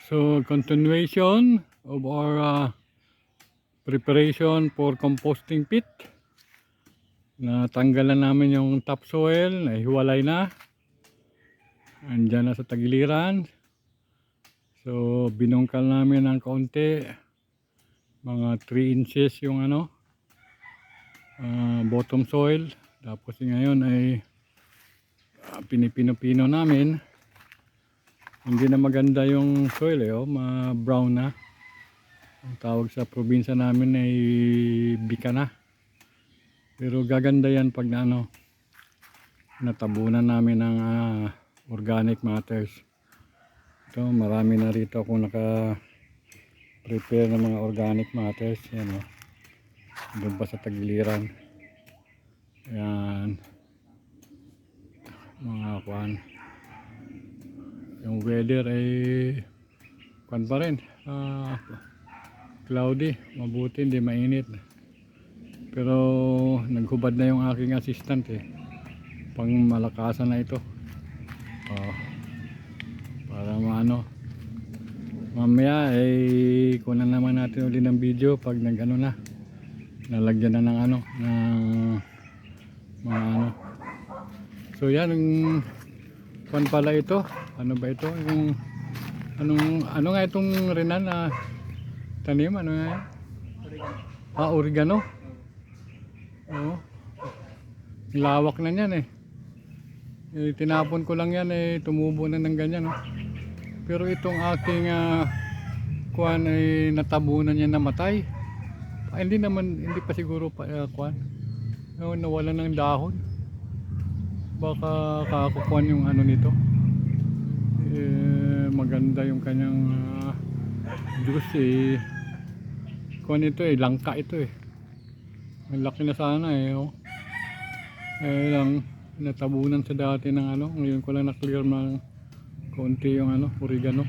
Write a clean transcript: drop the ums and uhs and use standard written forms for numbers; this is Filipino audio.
So, continuation of our preparation for composting pit. Natanggalan namin yung topsoil, nahiwalay na. Andyan na sa tagiliran. So, binungkal namin ng kaunti. Mga 3 inches yung bottom soil. Tapos ngayon ay pinipino-pino namin. Hindi na maganda yung soil ma-brown na. Ang tawag sa probinsya namin ay bika na. Pero gaganda yan pag natabunan namin ng organic matters. Ito, marami na rito akong naka-prepare ng mga organic matters. Yan doon pa sa tagiliran. Yan. Mga kwan. Yung weather ay kwan pa rin. Cloudy. Mabuti, hindi mainit. Pero naghubad na yung aking assistant pang malakasan na ito. Para mamaya ay kunan naman natin ulit ng video pag nalagyan na ng mga so yan yung kwan pala ito. Ano ba ito? Yung ano nga itong rinan na tanim? Ano nga yan? Oregano. Oo. Lawak na yan tinapon ko lang yan tumubo na ng ganyan pero itong aking kuan ay natabunan niya namatay. Hindi pa siguro kuan nawala ng dahon. Baka kakukuan yung nito maganda yung kanyang juice kuan ito langka ito ang laki na sana lang natabunan sa dati ng ngayon ko lang na clear ng konti yung oregano.